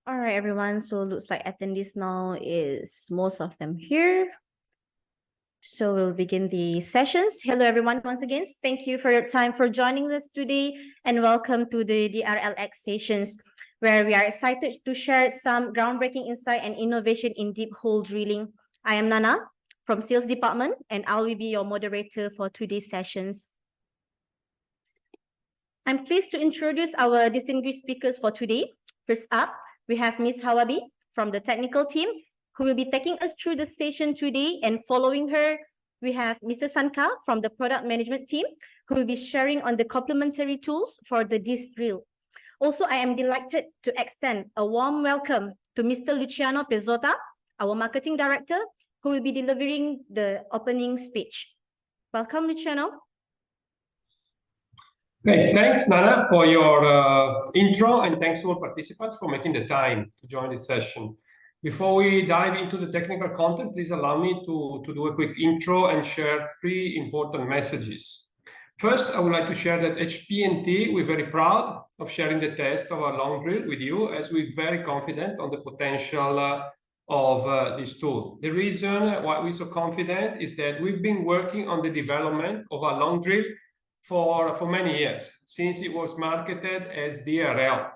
All right, everyone. So looks like attendees now is most of them here. So we'll begin the sessions. Hello, everyone. Once again, thank you for your time for joining us today, and welcome to the DRLX sessions, where we are excited to share some groundbreaking insight and innovation in deep hole drilling. I am Nana from Sales Department, and I will be your moderator for today's sessions. I'm pleased to introduce our distinguished speakers for today. First up, we have Ms. Hawabi from the technical team, who will be taking us through the session today. And following her, we have Mr. Sanka from the product management team, who will be sharing on the complementary tools for the disc drill. Also, I am delighted to extend a warm welcome to Mr. Luciano Pezzota, our marketing director, who will be delivering the opening speech. Welcome, Luciano. Okay, thanks, Nana, for your intro, and thanks to all participants for making the time to join this session. Before we dive into the technical content, please allow me to do a quick intro and share 3 important messages. First, I would like to share that HPMT, we're very proud of sharing the test of our long drill with you, as we're very confident on the potential of this tool. The reason why we're so confident is that we've been working on the development of our long drill for many years, since it was marketed as DRL.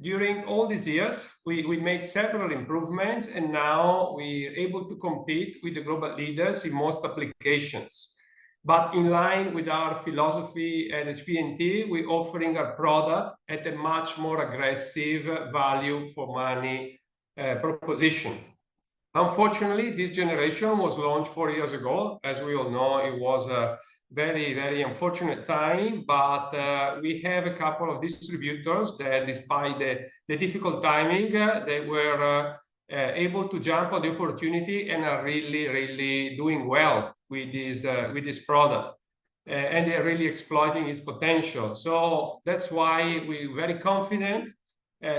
During all these years, we made several improvements, and now we're able to compete with the global leaders in most applications. But in line with our philosophy at HPMT, we're offering our product at a much more aggressive value for money proposition. Unfortunately, this generation was launched 4 years ago. As we all know, it was a very, very unfortunate time, but we have a couple of distributors that, despite the difficult timing, they were able to jump on the opportunity and are really, really doing well with this product. And they're really exploiting its potential. So that's why we're very confident,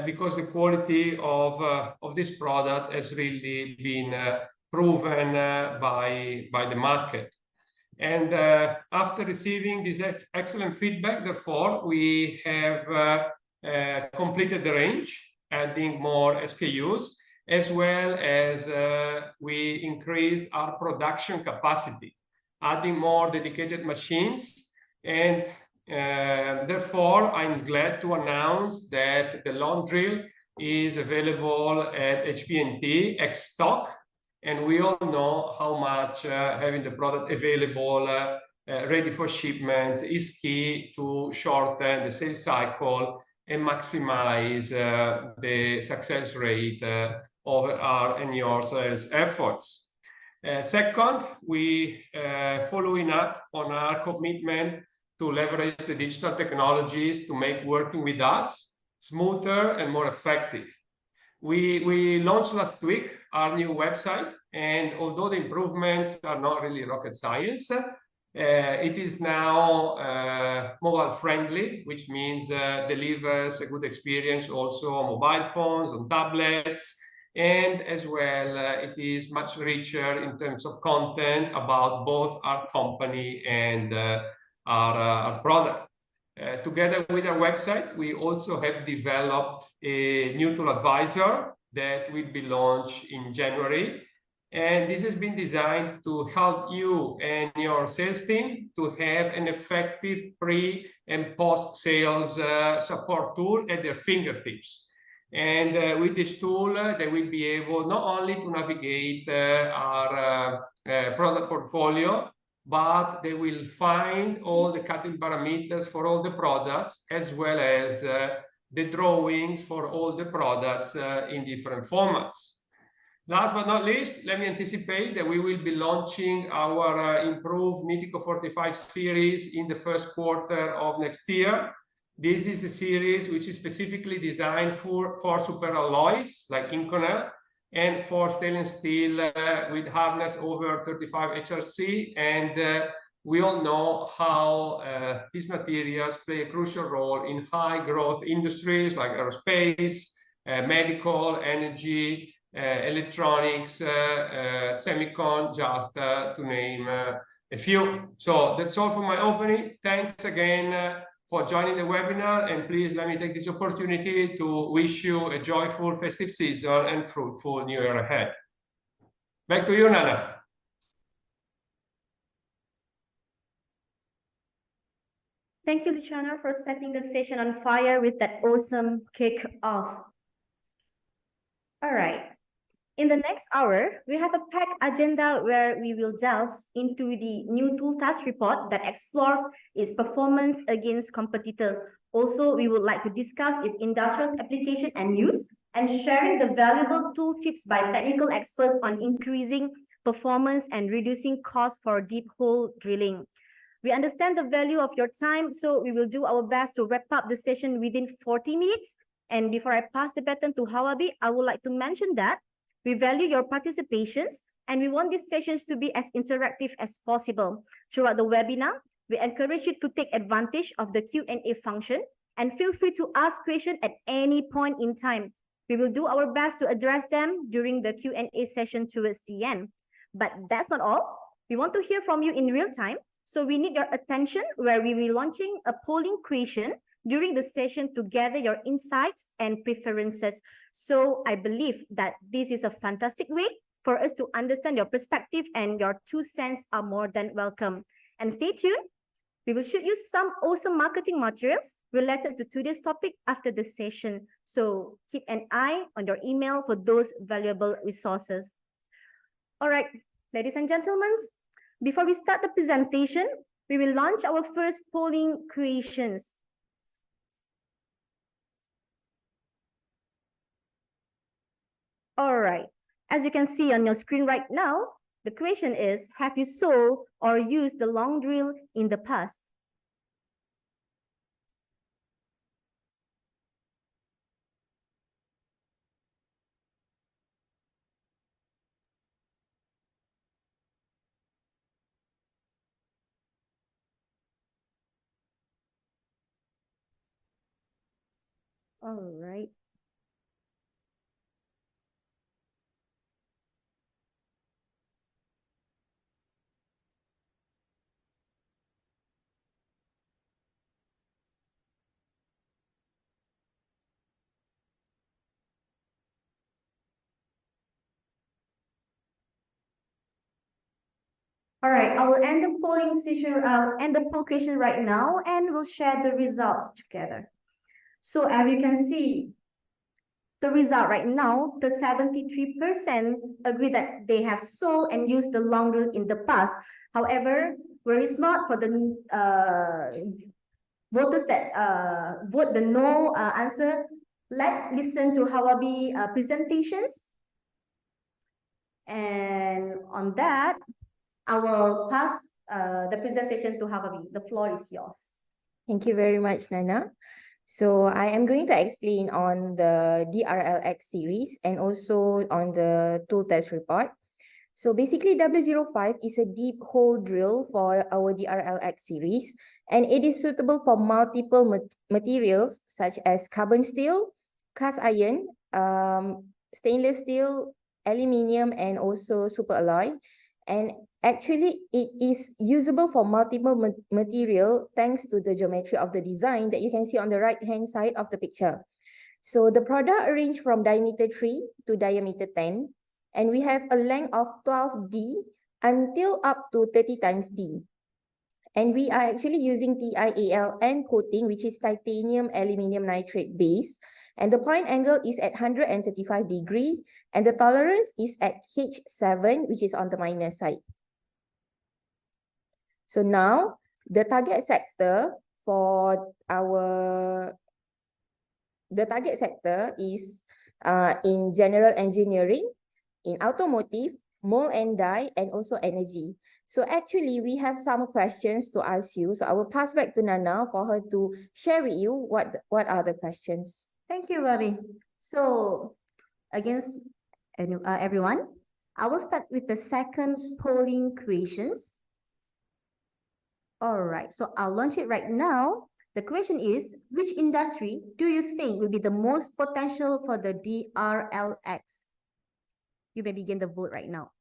because the quality of this product has really been proven by the market. And after receiving this excellent feedback, therefore, we have completed the range, adding more SKUs, as well as we increased our production capacity, adding more dedicated machines. And therefore, I'm glad to announce that the long drill is available at HPMT ex stock, and we all know how much having the product available, ready for shipment, is key to shorten the sales cycle and maximize the success rate of our and your sales efforts. Second, we following up on our commitment to leverage the digital technologies to make working with us smoother and more effective. We launched last week our new website, and although the improvements are not really rocket science, it is now mobile friendly, which means delivers a good experience also on mobile phones, on tablets, and as well it is much richer in terms of content about both our company and our product. Together with our website, we also have developed a new tool advisor that will be launched in January. And this has been designed to help you and your sales team to have an effective pre- and post-sales support tool at their fingertips. And with this tool, they will be able not only to navigate our product portfolio, but they will find all the cutting parameters for all the products, as well as the drawings for all the products in different formats. Last but not least, let me anticipate that we will be launching our improved Mythico 45 series in the first quarter of next year. This is a series which is specifically designed for super alloys like Inconel, and for stainless steel with hardness over 35 HRC. And we all know how these materials play a crucial role in high growth industries like aerospace, medical, energy, electronics, semicon, just to name a few. So that's all for my opening. Thanks again for joining the webinar, and please let me take this opportunity to wish you a joyful festive season and fruitful new year ahead. Back to you, Nana. Thank you, Luciano, for setting the session on fire with that awesome kick-off. All right. In the next hour, we have a packed agenda where we will delve into the new tool task report that explores its performance against competitors. Also, we would like to discuss its industrial application and use, and sharing the valuable tool tips by technical experts on increasing performance and reducing costs for deep hole drilling. We understand the value of your time, so we will do our best to wrap up the session within 40 minutes. And before I pass the baton to Hawabi, I would like to mention that we value your participations, and we want these sessions to be as interactive as possible. Throughout the webinar, we encourage you to take advantage of the Q&A function and feel free to ask questions at any point in time. We will do our best to address them during the Q&A session towards the end. But that's not all. We want to hear from you in real time, so we need your attention, where we will be launching a polling question during the session to gather your insights and preferences. So I believe that this is a fantastic way for us to understand your perspective, and your 2 cents are more than welcome. And stay tuned. We will shoot you some awesome marketing materials related to today's topic after the session. So keep an eye on your email for those valuable resources. All right, ladies and gentlemen, before we start the presentation, we will launch our first polling questions. All right, as you can see on your screen right now, the question is, have you sold or used the long drill in the past? All right. All right, I will end the polling session, end the poll question right now, and we'll share the results together. So as you can see, the result right now, the 73% agree that they have sold and used the long drill in the past. However, where it's not for the voters that vote the no answer, let's listen to Hawabi presentations. And on that, I will pass the presentation to Hawabi. The floor is yours. Thank you very much, Nana. So I am going to explain on the DRLX series and also on the tool test report. So basically W05 is a deep hole drill for our DRLX series, and it is suitable for multiple materials such as carbon steel, cast iron, stainless steel, aluminium, and also super alloy. And actually, it is usable for multiple material thanks to the geometry of the design that you can see on the right-hand side of the picture. So the product range from diameter 3 to diameter 10, and we have a length of 12D until up to 30 times D. And we are actually using TIALN coating, which is titanium aluminum nitrate base. And the point angle is at 135 degrees, and the tolerance is at H7, which is on the minor side. So now, the target sector for the target sector is in general engineering, in automotive, mold and die, and also energy. So actually, we have some questions to ask you. So I will pass back to Nana for her to share with you what are the questions. Thank you, Ravi. So, against everyone, I will start with the second polling questions. All right, so I'll launch it right now. The question is, which industry do you think will be the most potential for the DRLX? You may begin the vote right now.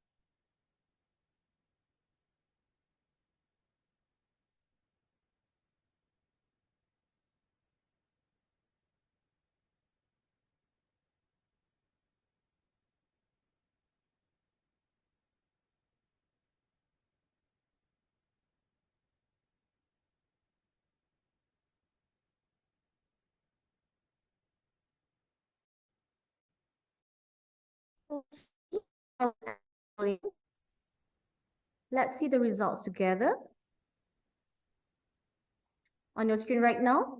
Let's see the results together. On your screen right now,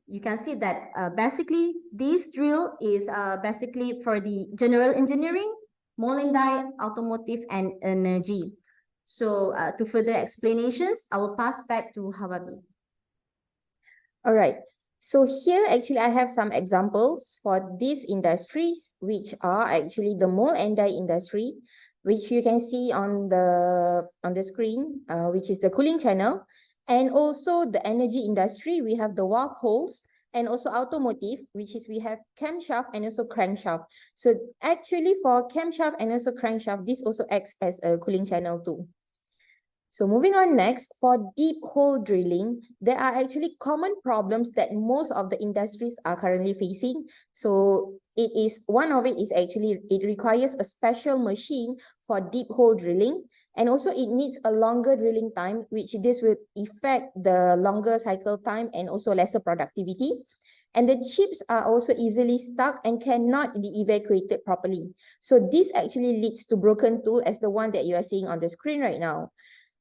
you can see that basically this drill is basically for the general engineering, mold and die, automotive, and energy. So to further explanations, I will pass back to Hawabi. All right. So here actually I have some examples for these industries, which are actually the mold and die industry, which you can see on the screen, which is the cooling channel, and also the energy industry. We have the valve holes, and also automotive, which is we have camshaft and also crankshaft. So actually for camshaft and also crankshaft, this also acts as a cooling channel too. So moving on next, for deep hole drilling, there are actually common problems that most of the industries are currently facing. So one of it is actually, it requires a special machine for deep hole drilling. And also it needs a longer drilling time, which this will affect the longer cycle time and also lesser productivity. And the chips are also easily stuck and cannot be evacuated properly. So this actually leads to broken tool as the one that you are seeing on the screen right now.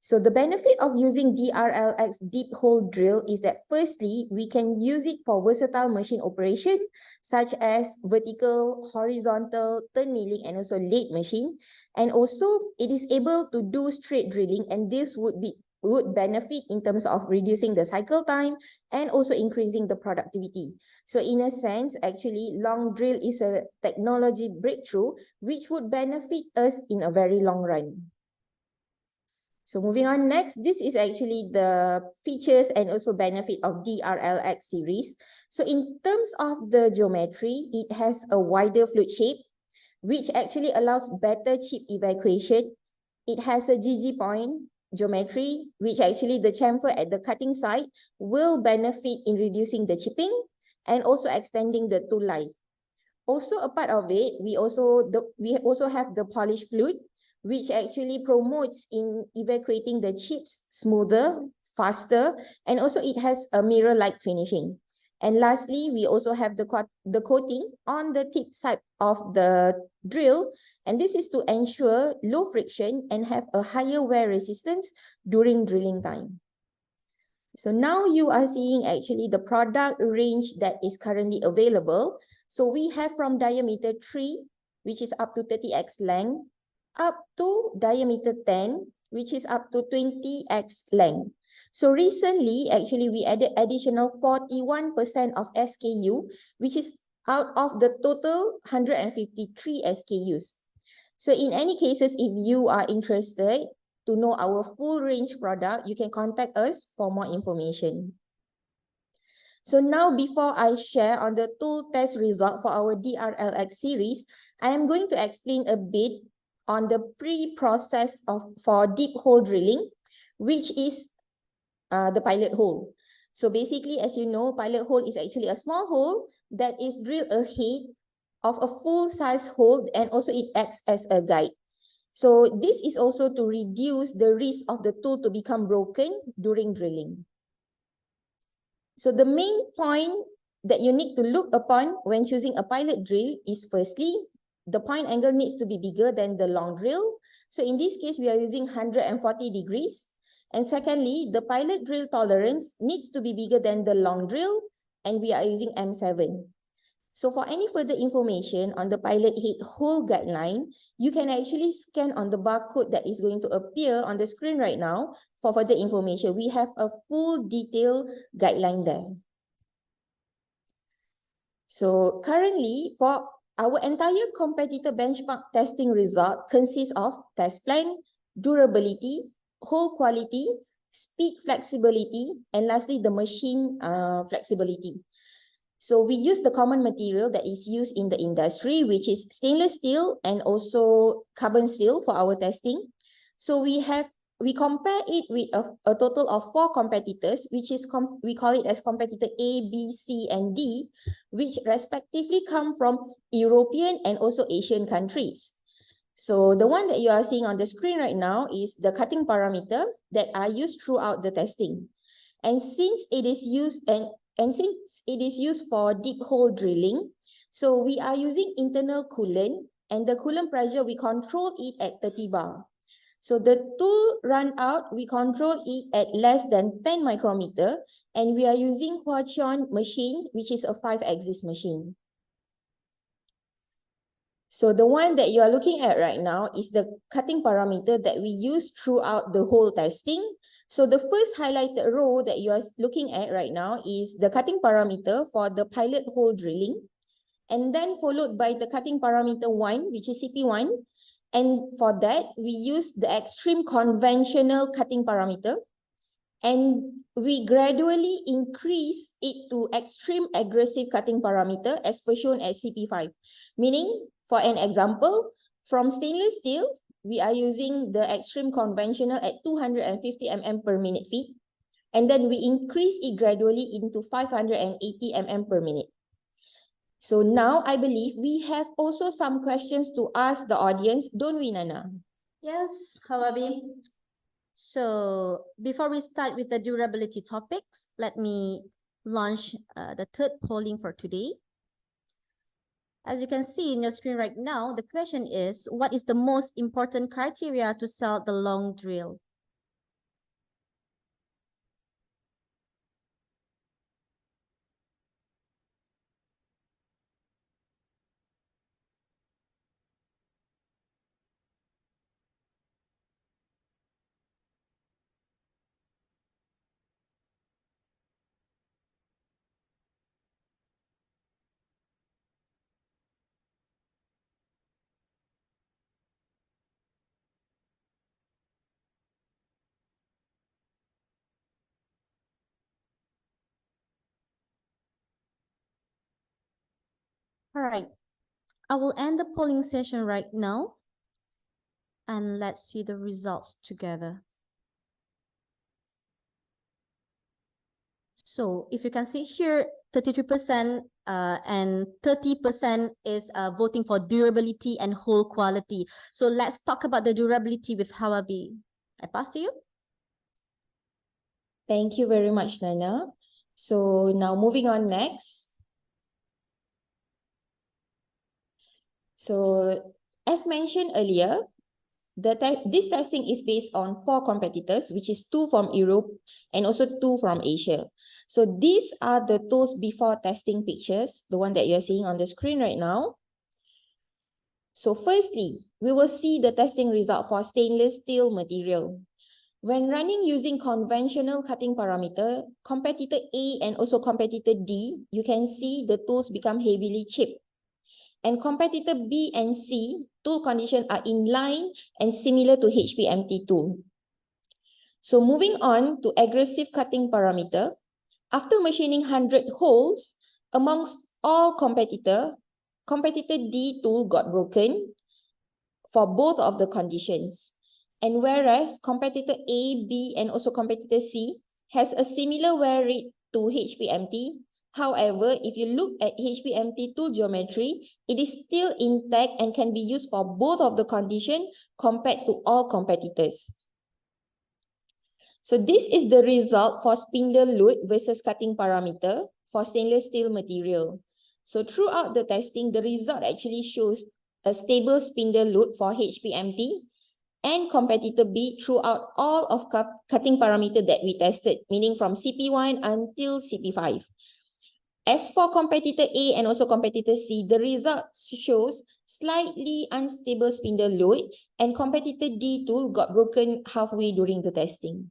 So the benefit of using DRLX deep hole drill is that firstly, we can use it for versatile machine operation, such as vertical, horizontal, turn milling, and also lathe machine. And also it is able to do straight drilling, and this would benefit in terms of reducing the cycle time and also increasing the productivity. So in a sense, actually, long drill is a technology breakthrough which would benefit us in a very long run. So moving on next, this is actually the features and also benefit of DRLX series. So in terms of the geometry, it has a wider fluid shape, which actually allows better chip evacuation. It has a GG point geometry, which actually the chamfer at the cutting side will benefit in reducing the chipping and also extending the tool life. Also a part of it, we also have the polished fluid, which actually promotes in evacuating the chips smoother, faster, and also it has a mirror-like finishing. And lastly, we also have the coating on the tip side of the drill, and this is to ensure low friction and have a higher wear resistance during drilling time. So now you are seeing actually the product range that is currently available. So we have from diameter 3, which is up to 30x length, up to diameter 10, which is up to 20x length. So recently, actually, we added additional 41% of SKU, which is out of the total 153 SKUs. So in any cases, if you are interested to know our full range product, you can contact us for more information. So now, before I share on the tool test result for our DRLX series, I am going to explain a bit on the pre-process for deep hole drilling, which is the pilot hole. So basically, as you know, pilot hole is actually a small hole that is drilled ahead of a full-size hole, and also it acts as a guide. So this is also to reduce the risk of the tool to become broken during drilling. So the main point that you need to look upon when choosing a pilot drill is firstly, the point angle needs to be bigger than the long drill. So in this case, we are using 140 degrees. And secondly, the pilot drill tolerance needs to be bigger than the long drill, and we are using M7. So for any further information on the pilot head hole guideline, you can actually scan on the barcode that is going to appear on the screen right now for further information. We have a full detailed guideline there. So currently, for our entire competitor benchmark testing result consists of test plan, durability, hole quality, speed flexibility, and lastly, the machine flexibility. So we use the common material that is used in the industry, which is stainless steel and also carbon steel for our testing. So we compare it with a total of 4 competitors, which is we call it as competitor A, B, C, and D, which respectively come from European and also Asian countries. So the one that you are seeing on the screen right now is the cutting parameter that are used throughout the testing. And since it is used since it is used for deep hole drilling, so we are using internal coolant and the coolant pressure, we control it at 30 bar. So the tool run out, we control it at less than 10 micrometer, and we are using Huaqian machine, which is a 5-axis machine. So the one that you are looking at right now is the cutting parameter that we use throughout the whole testing. So the first highlighted row that you are looking at right now is the cutting parameter for the pilot hole drilling, and then followed by the cutting parameter 1, which is CP1. And for that, we use the extreme conventional cutting parameter, and we gradually increase it to extreme aggressive cutting parameter as per shown at CP5. Meaning, for an example, from stainless steel, we are using the extreme conventional at 250 mm per minute feet, and then we increase it gradually into 580 mm per minute. So now I believe we have also some questions to ask the audience, don't we, Nana? Yes, Hawabi. So before we start with the durability topics, let me launch the third polling for today. As you can see in your screen right now, the question is, what is the most important criteria to sell the long drill? All right, I will end the polling session right now, and let's see the results together. So if you can see here, 33% and 30% is voting for durability and hole quality. So let's talk about the durability with Hawabi. I pass to you. Thank you very much, Nana. So now moving on next. So as mentioned earlier, this testing is based on 4 competitors, which is 2 from Europe and also 2 from Asia. So these are the tools before testing pictures, the one that you're seeing on the screen right now. So firstly, we will see the testing result for stainless steel material. When running using conventional cutting parameter, competitor A and also competitor D, you can see the tools become heavily chipped. And competitor B and C, tool condition are in line and similar to HPMT tool. So moving on to aggressive cutting parameter, after machining 100 holes, amongst all competitor D tool got broken for both of the conditions. And whereas competitor A, B, and also competitor C has a similar wear rate to HPMT, however, if you look at HPMT tool geometry, it is still intact and can be used for both of the conditions compared to all competitors. So this is the result for spindle load versus cutting parameter for stainless steel material. So throughout the testing, the result actually shows a stable spindle load for HPMT and competitor B throughout all of cutting parameter that we tested, meaning from CP1 until CP5. As for competitor A and also competitor C, the result shows slightly unstable spindle load, and competitor D tool got broken halfway during the testing.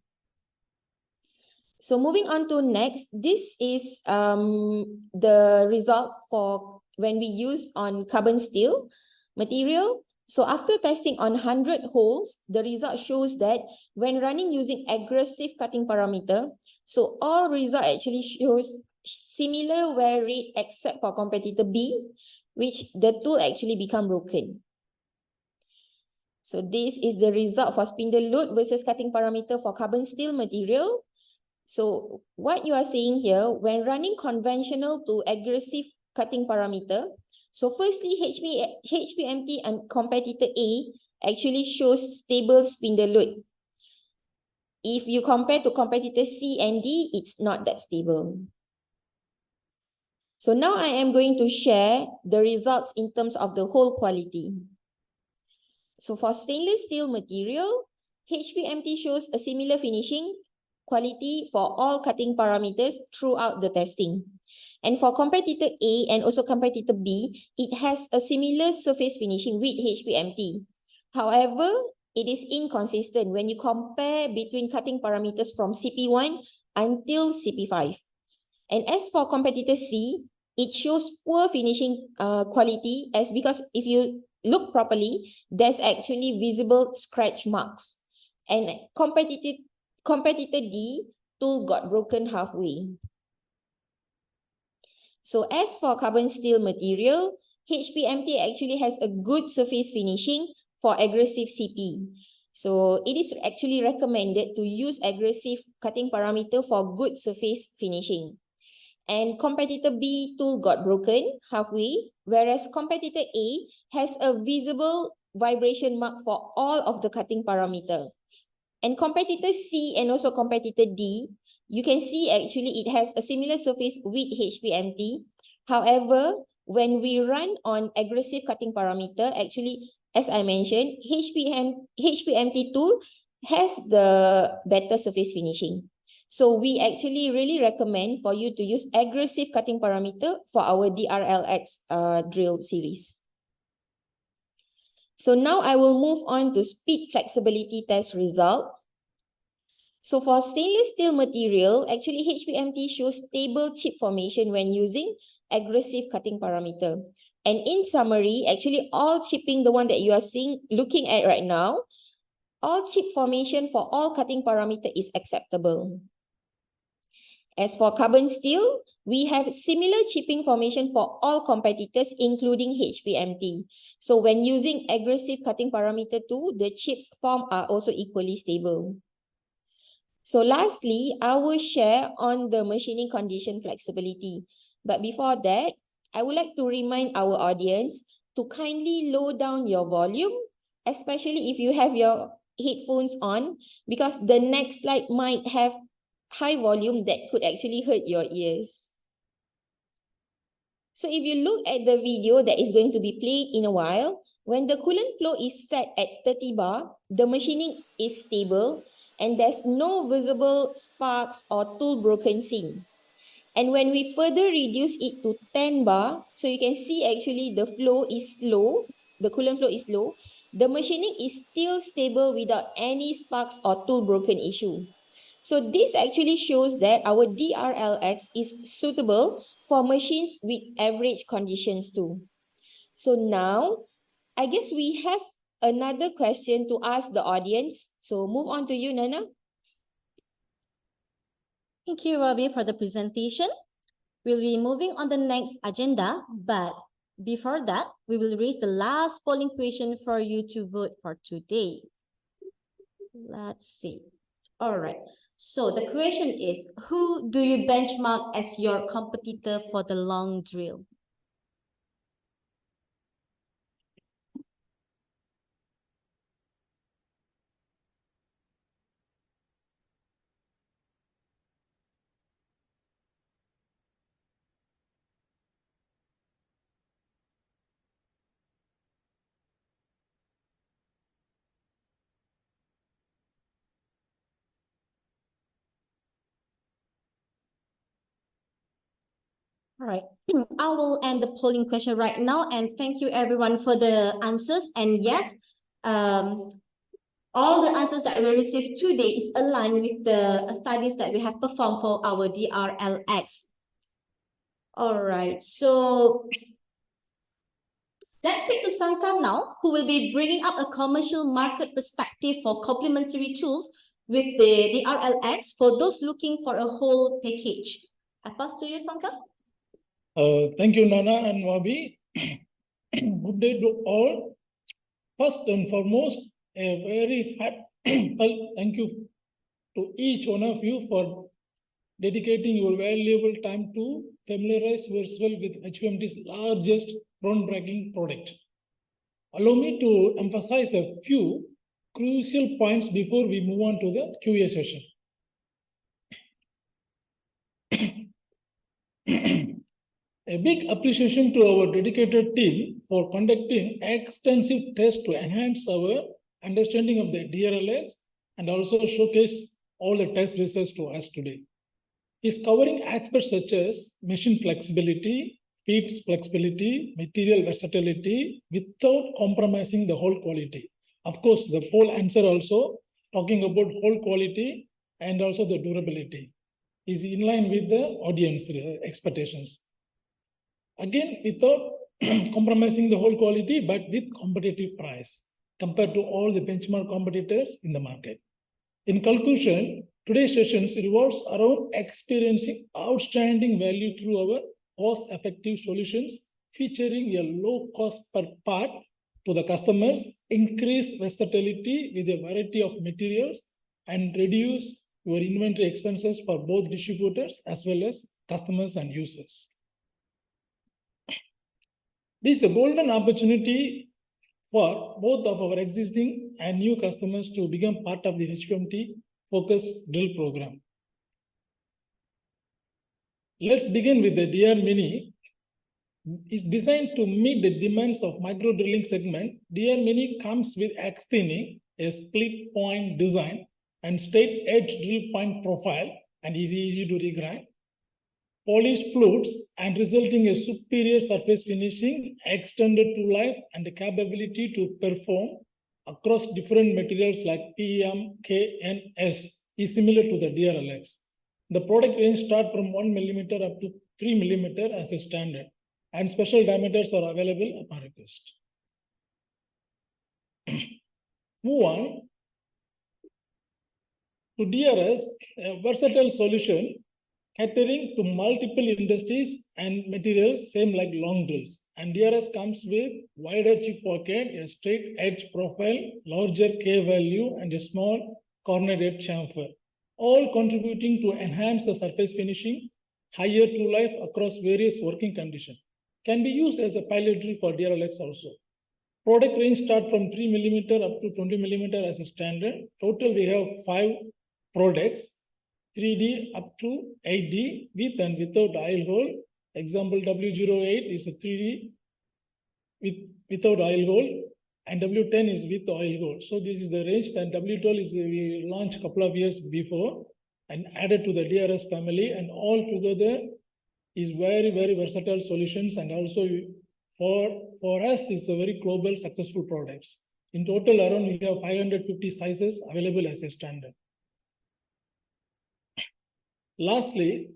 So moving on to next, this is the result for when we use on carbon steel material. So after testing on 100 holes, the result shows that when running using aggressive cutting parameter, so all result actually shows similar wear rate except for competitor B, which the tool actually become broken. So this is the result for spindle load versus cutting parameter for carbon steel material. So what you are seeing here, when running conventional to aggressive cutting parameter, so firstly, HPMT and competitor A actually shows stable spindle load. If you compare to competitor C and D, it's not that stable. So now I am going to share the results in terms of the hole quality. So for stainless steel material, HPMT shows a similar finishing quality for all cutting parameters throughout the testing. And for competitor A and also competitor B, it has a similar surface finishing with HPMT. However, it is inconsistent when you compare between cutting parameters from CP1 until CP5. And as for competitor C, it shows poor finishing quality because if you look properly, there's actually visible scratch marks. And competitor D, tool got broken halfway. So as for carbon steel material, HPMT actually has a good surface finishing for aggressive CP. So it is actually recommended to use aggressive cutting parameter for good surface finishing. And competitor B tool got broken halfway, whereas competitor A has a visible vibration mark for all of the cutting parameter. And competitor C and also competitor D, you can see actually it has a similar surface with HPMT. However, when we run on aggressive cutting parameter, actually, as I mentioned, HPMT tool has the better surface finishing. So we actually really recommend for you to use aggressive cutting parameter for our DRLX drill series. So now I will move on to speed flexibility test result. So for stainless steel material, actually HPMT shows stable chip formation when using aggressive cutting parameter. And in summary, actually all chipping, the one that you are looking at right now, all chip formation for all cutting parameter is acceptable. As for carbon steel, we have similar chipping formation for all competitors, including HPMT. So when using aggressive cutting parameter too, the chips formed are also equally stable. So lastly, I will share on the machining condition flexibility. But before that, I would like to remind our audience to kindly lower down your volume, especially if you have your headphones on, because the next slide might have high volume that could actually hurt your ears. So if you look at the video that is going to be played in a while, when the coolant flow is set at 30 bar, the machining is stable and there's no visible sparks or tool broken scene. And when we further reduce it to 10 bar, so you can see actually the flow is slow, the coolant flow is low, the machining is still stable without any sparks or tool broken issue. So this actually shows that our DRLX is suitable for machines with average conditions too. So now, I guess we have another question to ask the audience. So move on to you, Nana. Thank you, Ravi, for the presentation. We'll be moving on the next agenda, but before that, we will raise the last polling question for you to vote for today. Let's see. All right. So the question is, who do you benchmark as your competitor for the long drill? All right, I will end the polling question right now, and thank you everyone for the answers. And yes, all the answers that we received today is aligned with the studies that we have performed for our DRLX. All right, so let's speak to Sankar now, who will be bringing up a commercial market perspective for complementary tools with the DRLX for those looking for a whole package. I pass to you, Sankar. Thank you, Nana and Wabi. Good day to all. First and foremost, a very heartfelt thank you to each one of you for dedicating your valuable time to familiarize yourself with HPMT's largest groundbreaking product. Allow me to emphasize a few crucial points before we move on to the QA session. A big appreciation to our dedicated team for conducting extensive tests to enhance our understanding of the DRLX and also showcase all the test results to us today. Is covering aspects such as machine flexibility, feeds flexibility, material versatility without compromising the whole quality. Of course, the whole answer also talking about whole quality and also the durability is in line with the audience expectations. Again, without compromising the whole quality, but with competitive price compared to all the benchmark competitors in the market. In conclusion, today's sessions revolves around experiencing outstanding value through our cost-effective solutions, featuring a low cost per part to the customers, increased versatility with a variety of materials, and reduce your inventory expenses for both distributors as well as customers and users. This is a golden opportunity for both of our existing and new customers to become part of the HPMT focused drill program. Let's begin with the DR Mini. It's designed to meet the demands of micro drilling segment. DR Mini comes with X thinning, a split point design, and straight edge drill point profile, and easy to regrind. Polished flutes and resulting in superior surface finishing, extended to life, and the capability to perform across different materials like PEM, K, and S is similar to the DRLX. The product range starts from 1 millimeter up to 3 millimeter as a standard, and special diameters are available upon request. Move on to DRS, a versatile solution catering to multiple industries and materials, same like long drills. And DRS comes with wider chip pocket, a straight edge profile, larger K value, and a small corner head chamfer, all contributing to enhance the surface finishing, higher to life across various working conditions. Can be used as a pilot drill for DRLX also. Product range start from 3 millimeter up to 20 millimeter as a standard. Total, we have 5 products. 3D up to 8D with and without oil hole. Example W08 is a 3D without oil hole, and W10 is with oil hole. So this is the range. Then W12 is we launched a couple of years before and added to the DRS family, and all together is very versatile solutions, and also for us it's a very global successful products. In total, around we have 550 sizes available as a standard. Lastly,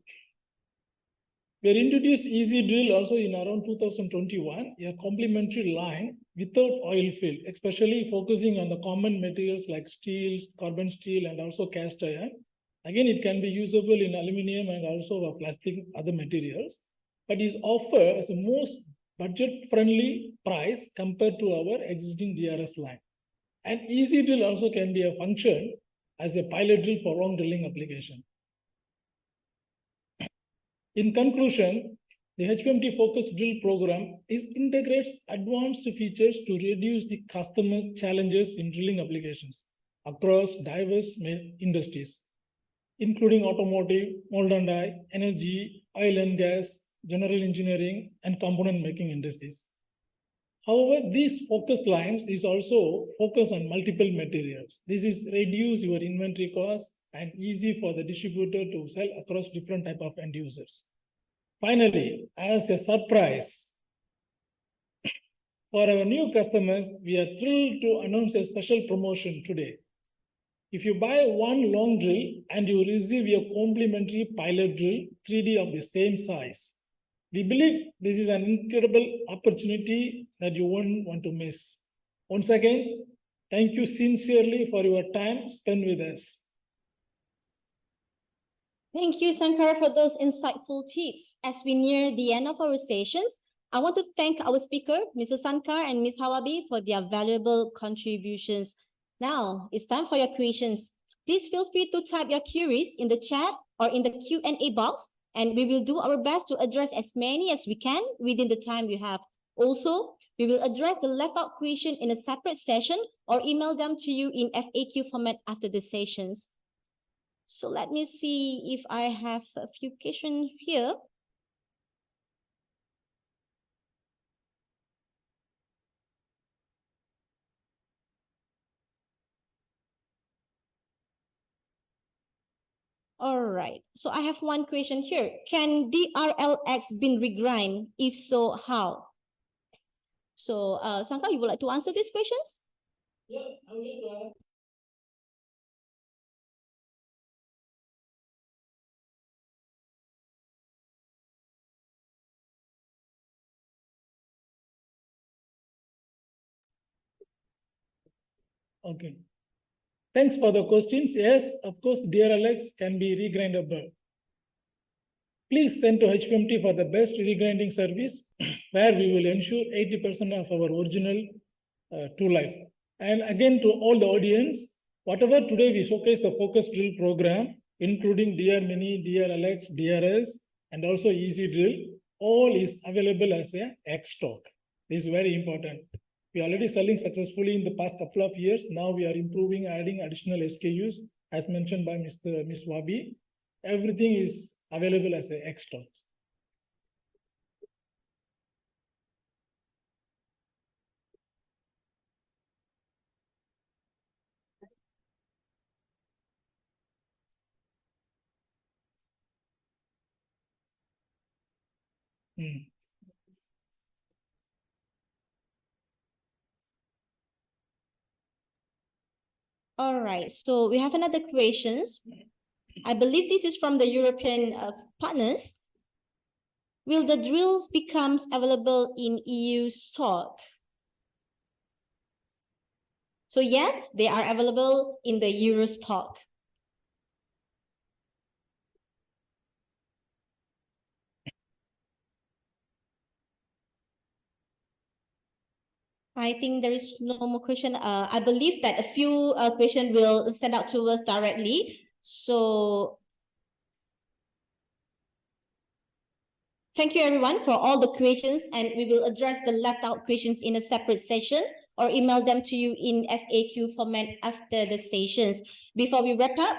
we introduced Easy Drill also in around 2021, a complementary line without oil fill, especially focusing on the common materials like steels, carbon steel, and also cast iron. Again, it can be usable in aluminum and also plastic, other materials, but is offered as a most budget-friendly price compared to our existing DRS line. And Easy Drill also can be a function as a pilot drill for long drilling application. In conclusion, the HPMT focused drill program integrates advanced features to reduce the customer's challenges in drilling applications across diverse industries, including automotive, mold and die, energy, oil and gas, general engineering, and component making industries. However, these focus lines is also focused on multiple materials. This is reduce your inventory costs and easy for the distributor to sell across different type of end users. Finally, as a surprise, for our new customers, we are thrilled to announce a special promotion today. If you buy one long drill and you receive a complimentary pilot drill 3D of the same size, we believe this is an incredible opportunity that you won't want to miss. Once again, thank you sincerely for your time spent with us. Thank you, Sankar, for those insightful tips. As we near the end of our sessions, I want to thank our speaker, Mr. Sankar and Ms. Hawabi, for their valuable contributions. Now, it's time for your questions. Please feel free to type your queries in the chat or in the Q&A box, and we will do our best to address as many as we can within the time we have. Also, we will address the left out question in a separate session or email them to you in FAQ format after the sessions. So let me see if I have a few questions here. All right. So I have one question here. Can DRLX been regrind? If so, how? So, Sangka, you would like to answer these questions? Yeah, I will. Okay. Thanks for the questions. Yes, of course, DRLX can be regrindable. Please send to HPMT for the best regrinding service, where we will ensure 80% of our original true life. And again, to all the audience, whatever today we showcase the focus drill program, including DR Mini, DRLX, DRS, and also Easy Drill, all is available as a X stock. This is very important. We are already selling successfully in the past couple of years. Now we are improving, adding additional SKUs, as mentioned by Ms. Wabi. Everything is available as a X stocks. All right. So we have another questions. I believe this is from the European partners. Will the drills becomes available in EU stock? So yes, they are available in the Euro stock. I think there is no more question. I believe that a few questions will send out to us directly. So thank you everyone for all the questions, and we will address the left out questions in a separate session or email them to you in FAQ format after the sessions. Before we wrap up,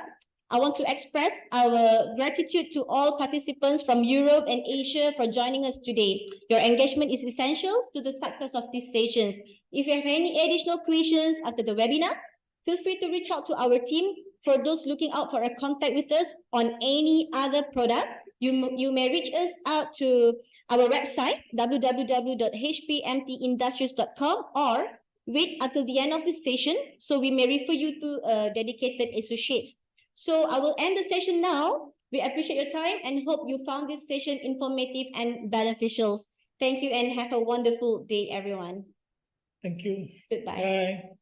I want to express our gratitude to all participants from Europe and Asia for joining us today. Your engagement is essential to the success of these sessions. If you have any additional questions after the webinar, feel free to reach out to our team. For those looking out for a contact with us on any other product, you may reach us out to our website, www.hpmtindustries.com, or wait until the end of the session so we may refer you to dedicated associates. So I will end the session now. We appreciate your time and hope you found this session informative and beneficial. Thank you and have a wonderful day, everyone. Thank you. Goodbye. Bye.